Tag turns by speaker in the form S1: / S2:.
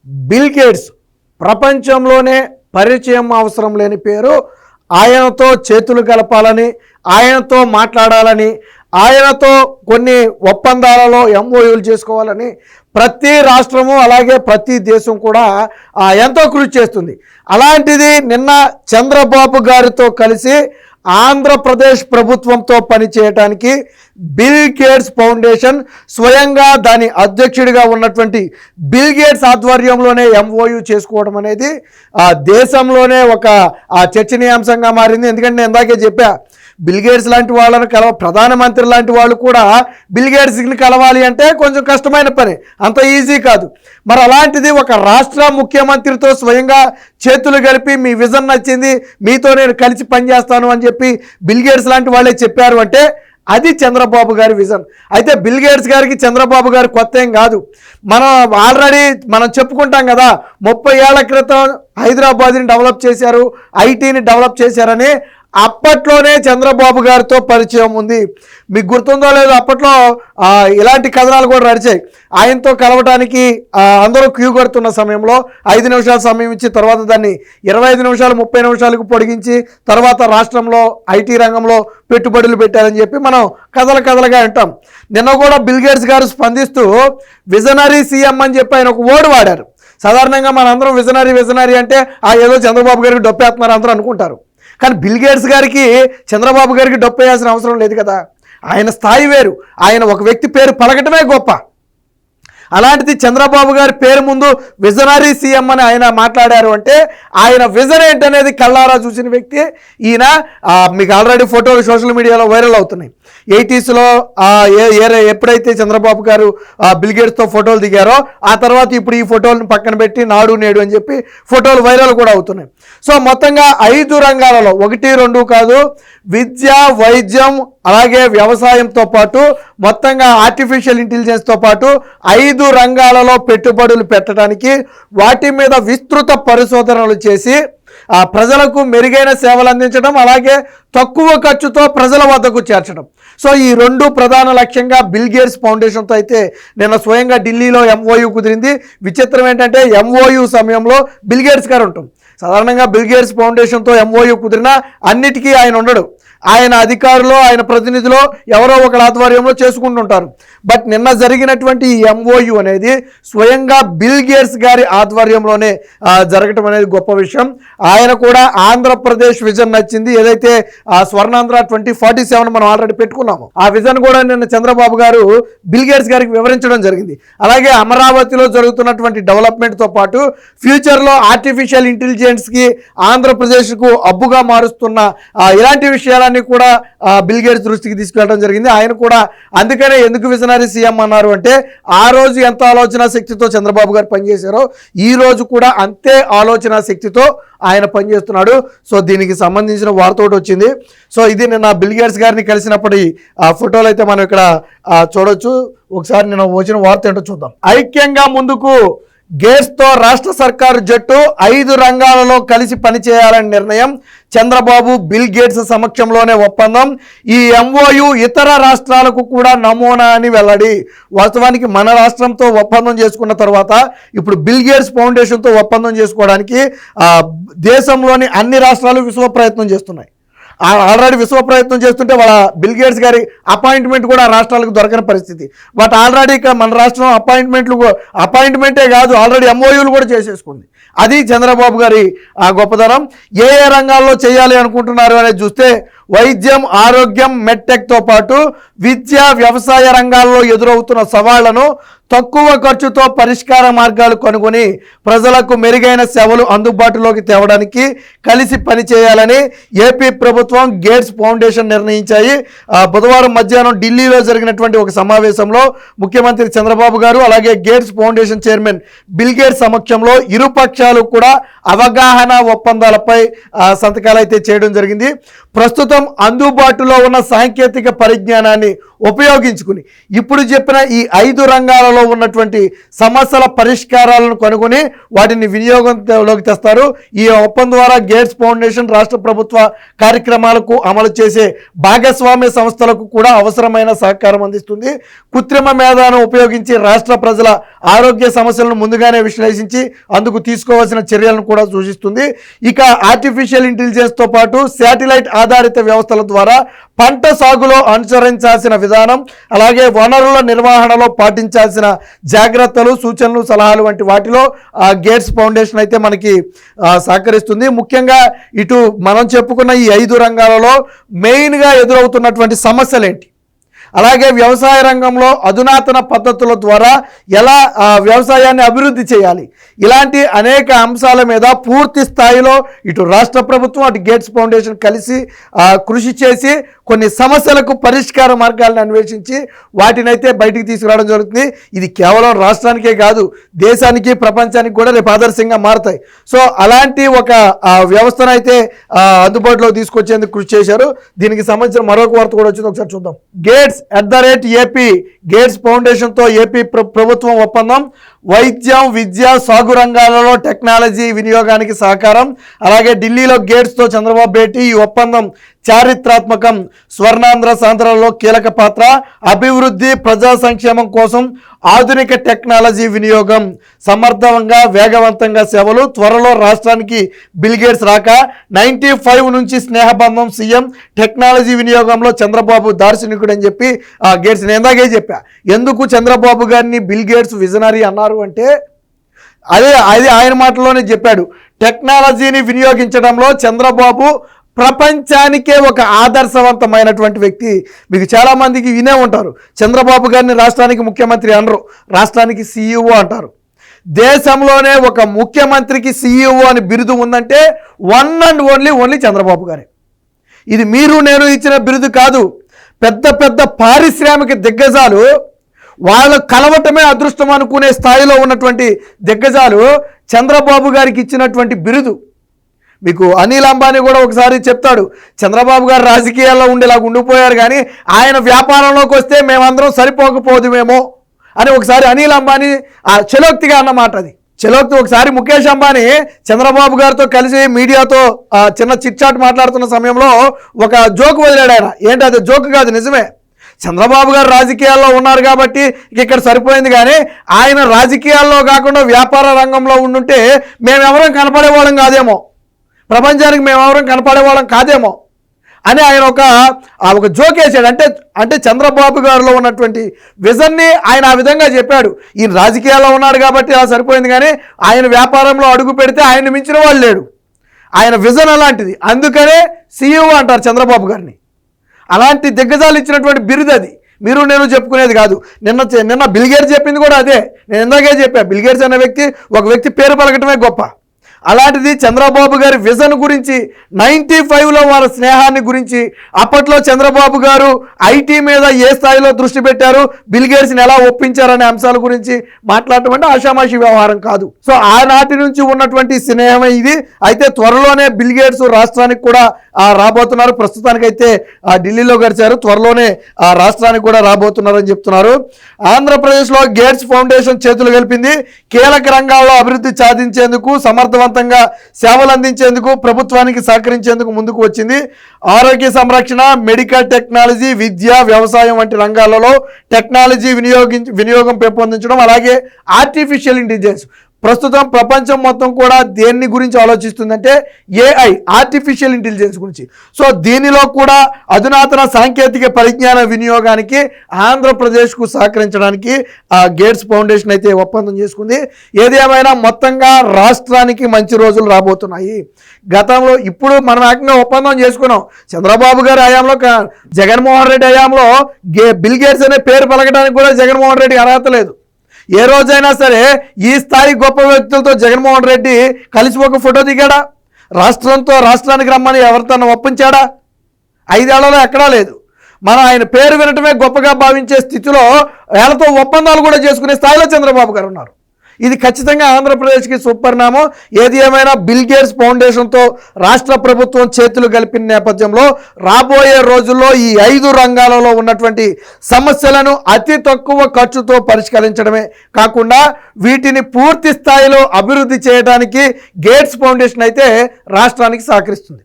S1: Bill gates ప్రపంచంలోనే పరిచయం అవసరం లేని పేరు. ఆయనతో చేతులు కలపాలని, ఆయనతో మాట్లాడాలని, ఆయనతో కొన్ని ఒప్పందాలలో ఎంఓయూలు చేసుకోవాలని ప్రతి రాష్ట్రము అలాగే ప్రతి దేశం కూడా ఎంతో కృషి చేస్తుంది. అలాంటిది నిన్న చంద్రబాబు గారితో కలిసి ఆంధ్రప్రదేశ్ ప్రభుత్వంతో పనిచేయడానికి బిల్ గేట్స్ ఫౌండేషన్ స్వయంగా దాని అధ్యక్షుడిగా ఉన్నటువంటి బిల్ గేట్స్ ఆధ్వర్యంలోనే ఎంఓయూ చేసుకోవడం అనేది దేశంలోనే ఒక చర్చనీయాంశంగా మారింది. ఎందుకంటే నేను ఇందాకే చెప్పా, బిల్ గేట్స్ లాంటి వాళ్ళని ప్రధానమంత్రి లాంటి వాళ్ళు కూడా బిల్ గేట్స్ని కలవాలి అంటే కొంచెం కష్టమైన పని, అంత ఈజీ కాదు. మరి అలాంటిది ఒక రాష్ట్ర ముఖ్యమంత్రితో స్వయంగా చేతులు కలిపి మీ విజన్ నచ్చింది, మీతో నేను కలిసి పనిచేస్తాను అని చెప్పి బిల్ గేట్స్ లాంటి వాళ్ళే చెప్పారు అంటే అది చంద్రబాబు గారి విజన్. అయితే బిల్ గేట్స్ గారికి చంద్రబాబు గారు కొత్త ఏం కాదు. ఆల్రెడీ మనం చెప్పుకుంటాం కదా, 30 ఏళ్ల క్రితం హైదరాబాద్ని డెవలప్ చేశారు, ఐటీని డెవలప్ చేశారని. అప్పట్లోనే చంద్రబాబు గారితో పరిచయం ఉంది. మీకు గుర్తుందో లేదో, అప్పట్లో ఇలాంటి కథనాలు కూడా నడిచాయి. ఆయనతో కలవటానికి అందరూ క్యూ కడుతున్న సమయంలో 5 నిమిషాల సమయం ఇచ్చి తర్వాత దాన్ని 25 నిమిషాలు 30 నిమిషాలకు పొడిగించి తర్వాత రాష్ట్రంలో ఐటీ రంగంలో పెట్టుబడులు పెట్టారని చెప్పి మనం కథలుగా వింటాం. నిన్న కూడా బిల్ గేట్స్ గారు స్పందిస్తూ విజనరీ సీఎం అని చెప్పి ఆయన ఒక వర్డ్ వాడారు. సాధారణంగా మనందరం విజనరీ అంటే ఏదో చంద్రబాబు గారికి డొప్పేస్తున్నారు అందరూ అనుకుంటారు. కానీ బిల్ గేట్స్ గారికి చంద్రబాబు గారికి డొప్పేయాల్సిన అవసరం లేదు కదా. ఆయన స్థాయి వేరు, ఆయన ఒక వ్యక్తి పేరు పలకటమే గొప్ప. అలాంటిది చంద్రబాబు గారి పేరు ముందు విజనరీ సీఎం అని ఆయన మాట్లాడారు అంటే ఆయన విజన్ ఏంటనేది కళ్ళారా చూసిన వ్యక్తి ఈయన. మీకు ఆల్రెడీ ఫోటోలు సోషల్ మీడియాలో వైరల్ అవుతున్నాయి. 80sలో ఎప్పుడైతే చంద్రబాబు గారు బిల్ గేట్స్తో ఫోటోలు దిగారో ఆ తర్వాత ఇప్పుడు ఈ ఫోటోలను పక్కన పెట్టి నాడు నేడు అని చెప్పి ఫోటోలు వైరల్ కూడా అవుతున్నాయి. సో మొత్తంగా 5 రంగాలలో 1, 2 కాదు, విద్య, వైద్యం అలాగే వ్యవసాయంతో పాటు మొత్తంగా ఆర్టిఫిషియల్ ఇంటెలిజెన్స్తో పాటు 5 రంగాలలో పెట్టుబడులు పెట్టడానికి వాటి మీద విస్తృత పరిశోధనలు చేసి ప్రజలకు మెరుగైన సేవలు అందించడం అలాగే తక్కువ ఖర్చుతో ప్రజల వద్దకు చేర్చడం. సో ఈ 2 ప్రధాన లక్ష్యంగా బిల్ గేట్స్ ఫౌండేషన్తో అయితే నిన్న స్వయంగా ఢిల్లీలో ఎంఓయూ కుదిరింది. విచిత్రం ఏంటంటే ఎంఓయూ సమయంలో బిల్ గేట్స్ గారు ఉంటాం. సాధారణంగా బిల్ గేట్స్ ఫౌండేషన్తో ఎంఓయూ కుదిరినా అన్నిటికీ ఆయన ఉండడు. ఆయన అధికారులు ఆయన ప్రతినిధులు ఎవరో ఒకరి ఆధ్వర్యంలో చేసుకుంటుంటారు. బట్ నిన్న జరిగినటువంటి ఈ ఎంఓయూ అనేది స్వయంగా బిల్ గేట్స్ గారి ఆధ్వర్యంలోనే జరగటం అనేది గొప్ప విషయం. ఆయన కూడా ఆంధ్రప్రదేశ్ విజన్ నచ్చింది. ఏదైతే స్వర్ణాంధ్ర 2047 మనం ఆల్రెడీ పెట్టుకున్నాము, ఆ విజన్ కూడా నిన్న చంద్రబాబు గారు బిల్ గేట్స్ గారికి వివరించడం జరిగింది. అలాగే అమరావతిలో జరుగుతున్నటువంటి డెవలప్మెంట్తో పాటు ఫ్యూచర్లో ఆర్టిఫిషియల్ ఇంటెలిజెన్స్కి ఆంధ్రప్రదేశ్కు అబ్బుగా మారుస్తున్న ఇలాంటి విషయాలన్నీ కూడా బిల్ గేట్స్ దృష్టికి తీసుకెళ్ళడం జరిగింది. ఆయన కూడా అందుకనే ఎందుకు విజనరీ సీఎం అన్నారు అంటే ఆ రోజు ఎంత ఆలోచన శక్తితో చంద్రబాబు గారు పనిచేశారో ఈ రోజు కూడా అంతే ఆలోచన శక్తితో ఆయన పనిచేస్తున్నాడు. సో దీనికి సంబంధించిన వార్త ఒకటి వచ్చింది. సో ఇది నిన్న బిల్ గేట్స్ గారిని కలిసినప్పటి ఫోటోలు అయితే మనం ఇక్కడ చూడొచ్చు. ఒకసారి నిన్న వచ్చిన వార్త ఏంటో చూద్దాం. ఐక్యంగా ముందుకు, గేట్స్తో రాష్ట్ర సర్కారు జట్టు 5 రంగాలలో కలిసి పనిచేయాలని నిర్ణయం. చంద్రబాబు బిల్ గేట్స్ సమక్షంలోనే ఒప్పందం. ఈ ఎంఓయూ ఇతర రాష్ట్రాలకు కూడా నమూనా అని వెల్లడి. వాస్తవానికి మన రాష్ట్రంతో ఒప్పందం చేసుకున్న తర్వాత ఇప్పుడు బిల్ గేట్స్ ఫౌండేషన్తో ఒప్పందం చేసుకోవడానికి దేశంలోని అన్ని రాష్ట్రాలు విశ్వ ప్రయత్నం చేస్తున్నాయి. ఆల్రెడీ విశ్వ ప్రయత్నం చేస్తుంటే వాళ్ళ బిల్ గేట్స్ గారి అపాయింట్మెంట్ కూడా రాష్ట్రాలకు దొరకని పరిస్థితి. బట్ ఆల్రెడీ మన రాష్ట్రం అపాయింట్మెంటే కాదు ఆల్రెడీ ఎంఓయూలు కూడా చేసేసుకుంది. అది చంద్రబాబు గారి గొప్పతనం. ఏ రంగాల్లో చేయాలి అనుకుంటున్నారు అనేది చూస్తే వైద్యం, ఆరోగ్యం, మెడ్టెక్తో పాటు విద్య, వ్యవసాయ రంగాల్లో ఎదురవుతున్న సవాళ్లను తక్కువ ఖర్చుతో పరిష్కార మార్గాలు కనుగొని ప్రజలకు మెరుగైన సేవలు అందుబాటులోకి తేవడానికి కలిసి పనిచేయాలని ఏపీ ప్రభుత్వం గేట్స్ ఫౌండేషన్ నిర్ణయించాయి. బుధవారం మధ్యాహ్నం ఢిల్లీలో జరిగినటువంటి ఒక సమావేశంలో ముఖ్యమంత్రి చంద్రబాబు గారు అలాగే gates foundation chairman bill gates సమక్షంలో ఇరు పక్షాలు కూడా అవగాహన ఒప్పందాలపై సంతకాలు అయితే చేయడం జరిగింది. ప్రస్తుత ప్రస్తుతం అందుబాటులో ఉన్న సాంకేతిక పరిజ్ఞానాన్ని ఉపయోగించుకుని ఇప్పుడు చెప్పిన ఈ 5 రంగాలలో ఉన్నటువంటి సమస్యల పరిష్కారాలను కనుగొని వాటిని వినియోగంలోకి తెస్తారు. ఈ ఒప్పందం ద్వారా గేట్స్ ఫౌండేషన్ రాష్ట్ర ప్రభుత్వ కార్యక్రమాలకు అమలు చేసే భాగస్వామ్య సంస్థలకు కూడా అవసరమైన సహకారం అందిస్తుంది. కృత్రిమ మేధను ఉపయోగించి రాష్ట్ర ప్రజల ఆరోగ్య సమస్యలను ముందుగానే విశ్లేషించి అందుకు తీసుకోవాల్సిన చర్యలను కూడా సూచిస్తుంది. ఇక ఆర్టిఫిషియల్ ఇంటెలిజెన్స్తో పాటు శాటిలైట్ ఆధారిత వ్యవస్థల ద్వారా పంట సాగులో అనుసరించాల్సిన విధానం, అలాగే వనరుల నిర్వహణలో పాటించాల్సిన జాగ్రత్తలు, సూచనలు, సలహాలు వంటి వాటిలో గేట్స్ ఫౌండేషన్ అయితే మనకి సహకరిస్తుంది. ముఖ్యంగా ఇటు మనం చెప్పుకున్న ఈ 5 రంగాలలో మెయిన్గా ఎదురవుతున్నటువంటి సమస్యలు ఏంటి, అలాగే వ్యవసాయ రంగంలో అధునాతన పద్ధతుల ద్వారా ఎలా వ్యవసాయాన్ని అభివృద్ధి చేయాలి, ఇలాంటి అనేక అంశాల మీద పూర్తి స్థాయిలో ఇటు రాష్ట్ర ప్రభుత్వం అటు గేట్స్ ఫౌండేషన్ కలిసి కృషి చేసి కొన్ని సమస్యలకు పరిష్కార మార్గాలను అన్వేషించి వాటినైతే బయటికి తీసుకురావడం జరుగుతుంది. ఇది కేవలం రాష్ట్రానికే కాదు, దేశానికి, ప్రపంచానికి కూడా రేపు ఆదర్శంగా మారుతాయి. సో అలాంటి ఒక వ్యవస్థను అయితే అందుబాటులో తీసుకొచ్చేందుకు కృషి చేశారు. దీనికి సంబంధించిన మరొక వార్త కూడా వచ్చింది, ఒకసారి చూద్దాం. గేట్స్@ఏపీ గేట్స్ ఫౌండేషన్తో ఏపీ ప్రభుత్వం ఒప్పందం. వైద్యం, విద్య, సాగు రంగాలలో టెక్నాలజీ వినియోగానికి సహకారం. అలాగే ఢిల్లీలో గేట్స్తో చంద్రబాబు భేటీ. ఈ ఒప్పందం చారిత్రాత్మకం. స్వర్ణాంధ్ర సాంధ్రలో కీలక పాత్ర. అభివృద్ధి, ప్రజా సంక్షేమం కోసం ఆధునిక టెక్నాలజీ వినియోగం. సమర్థవంగా, వేగవంతంగా సేవలు. త్వరలో రాష్ట్రానికి బిల్ గేట్స్ రాక. 95 నుంచి స్నేహబంధం. సీఎం టెక్నాలజీ వినియోగంలో చంద్రబాబు దార్శనికుడు అని చెప్పి గేట్స్ నేను ఇందాకే చెప్పా. ఎందుకు చంద్రబాబు గారిని బిల్ గేట్స్ విజనరీ అన్నారు అంటే అది ఆయన మాటలోనే చెప్పాడు. టెక్నాలజీని వినియోగించడంలో చంద్రబాబు ప్రపంచానికే ఒక ఆదర్శవంతమైనటువంటి వ్యక్తి. మీకు చాలామందికి వినే ఉంటారు, చంద్రబాబు గారిని రాష్ట్రానికి ముఖ్యమంత్రి అనరు, రాష్ట్రానికి CEO అంటారు. దేశంలోనే ఒక ముఖ్యమంత్రికి CEO అని బిరుదు ఉందంటే వన్ అండ్ ఓన్లీ చంద్రబాబు గారే. ఇది మీరు నేను ఇచ్చిన బిరుదు కాదు. పెద్ద పెద్ద పారిశ్రామిక దిగ్గజాలు వాళ్ళు కలవటమే అదృష్టం అనుకునే స్థాయిలో ఉన్నటువంటి దిగ్గజాలు చంద్రబాబు గారికి ఇచ్చినటువంటి బిరుదు. మీకు అనిల్ అంబానీ కూడా ఒకసారి చెప్తాడు, చంద్రబాబు గారు రాజకీయాల్లో ఉండేలాగా ఉండిపోయారు, కానీ ఆయన వ్యాపారంలోకి వస్తే మేమందరం సరిపోకపోదుమేమో అని ఒకసారి అనిల్ అంబానీ చలోక్తిగా అన్నమాట. అది చలోక్తి. ఒకసారి ముఖేష్ అంబానీ చంద్రబాబు గారితో కలిసి మీడియాతో చిన్న చిట్చాట్ మాట్లాడుతున్న సమయంలో ఒక జోక్ వదిలాడు ఆయన. ఏంటి అది జోక్ కాదు, నిజమే. చంద్రబాబు గారు రాజకీయాల్లో ఉన్నారు కాబట్టి ఇక్కడ సరిపోయింది, కానీ ఆయన రాజకీయాల్లో కాకుండా వ్యాపార రంగంలో ఉండుంటే మేమెవరం కనపడేవాళ్ళం కాదేమో, ప్రపంచానికి మేమెవరం కనపడేవాళ్ళం కాదేమో అని ఆయన ఒక జోక్ వేసాడు. అంటే చంద్రబాబు గారిలో ఉన్నటువంటి విజన్ని ఆయన ఆ విధంగా చెప్పాడు. ఈయన రాజకీయాల్లో ఉన్నాడు కాబట్టి అలా సరిపోయింది, కానీ ఆయన వ్యాపారంలో అడుగు పెడితే ఆయన మించిన వాళ్ళు లేడు. ఆయన విజన్ అలాంటిది, అందుకనే CEO అంటారు చంద్రబాబు గారిని. అలాంటి దిగ్గజాలు ఇచ్చినటువంటి బిరుదు అది, మీరు నేను చెప్పుకునేది కాదు. నిన్న బిల్ గేట్స్ చెప్పింది కూడా అదే. నేను ఇందాకే చెప్పా, బిల్ గేట్స్ అనే ఒక వ్యక్తి పేరు పలకటమే గొప్ప. అలాంటిది చంద్రబాబు గారి విజన్ గురించి, 95లో వారి స్నేహాన్ని గురించి, అప్పట్లో చంద్రబాబు గారు IT మీద ఏ స్థాయిలో దృష్టి పెట్టారు, బిల్ గేట్స్ని ఎలా ఒప్పించారనే అంశాల గురించి మాట్లాడటం అంటే ఆషామాషి వ్యవహారం కాదు. సో ఆనాటి నుంచి ఉన్నటువంటి స్నేహమే ఇది. అయితే త్వరలోనే బిల్ గేట్స్ రాష్ట్రానికి కూడా రాబోతున్నారు. ప్రస్తుతానికైతే ఢిల్లీలో గడిచారు, త్వరలోనే రాష్ట్రానికి కూడా రాబోతున్నారని చెప్తున్నారు. ఆంధ్రప్రదేశ్లో గేట్స్ ఫౌండేషన్ చేతులు కలిపింది. కీలక రంగాల్లో అభివృద్ధి సాధించేందుకు, సమర్థవంతంగా సేవలు అందించేందుకు, ప్రభుత్వానికి సహకరించేందుకు ముందుకు వచ్చింది. ఆరోగ్య సంరక్షణ, మెడికల్ టెక్నాలజీ, విద్య, వ్యవసాయం వంటి రంగాలలో టెక్నాలజీ వినియోగం పెంపొందించడం, అలాగే ఆర్టిఫిషియల్ ఇంటెలిజెన్స్. ప్రస్తుతం ప్రపంచం మొత్తం కూడా దేన్ని గురించి ఆలోచిస్తుందంటే AI, ఆర్టిఫిషియల్ ఇంటెలిజెన్స్ గురించి. సో దీనిలో కూడా అధునాతన సాంకేతిక పరిజ్ఞాన వినియోగానికి ఆంధ్రప్రదేశ్కు సహకరించడానికి గేట్స్ ఫౌండేషన్ అయితే ఒప్పందం చేసుకుంది. ఏది ఏమైనా మొత్తంగా రాష్ట్రానికి మంచి రోజులు రాబోతున్నాయి. గతంలో ఇప్పుడు మనం ఏకంగా ఒప్పందం చేసుకున్నాం. చంద్రబాబు గారి హయాంలో, జగన్మోహన్ రెడ్డి హయాంలో బిల్ గేట్స్ అనే పేరు పలకడానికి కూడా జగన్మోహన్ రెడ్డి అర్హత లేదు. ఏ రోజైనా సరే ఈ స్థాయి గొప్ప వ్యక్తులతో జగన్మోహన్ రెడ్డి కలిసి ఒక ఫోటో దిగాడా? రాష్ట్రానికి రమ్మని ఎవరితోనో ఒప్పించాడా? 5 ఏళ్లలో ఎక్కడా లేదు. మనం ఆయన పేరు వినటమే గొప్పగా భావించే స్థితిలో వేళతో ఒప్పందాలు కూడా చేసుకునే స్థాయిలో చంద్రబాబు గారు ఉన్నారు. ఇది ఖచ్చితంగా ఆంధ్రప్రదేశ్కి సుపరిణామం. ఏది ఏమైనా బిల్ గేట్స్ ఫౌండేషన్తో రాష్ట్ర ప్రభుత్వం చేతులు కలిపిన నేపథ్యంలో రాబోయే రోజుల్లో ఈ 5 రంగాలలో ఉన్నటువంటి సమస్యలను అతి తక్కువ ఖర్చుతో పరిష్కరించడమే కాకుండా వీటిని పూర్తి స్థాయిలో అభివృద్ధి చేయడానికి గేట్స్ ఫౌండేషన్ అయితే రాష్ట్రానికి సహకరిస్తుంది.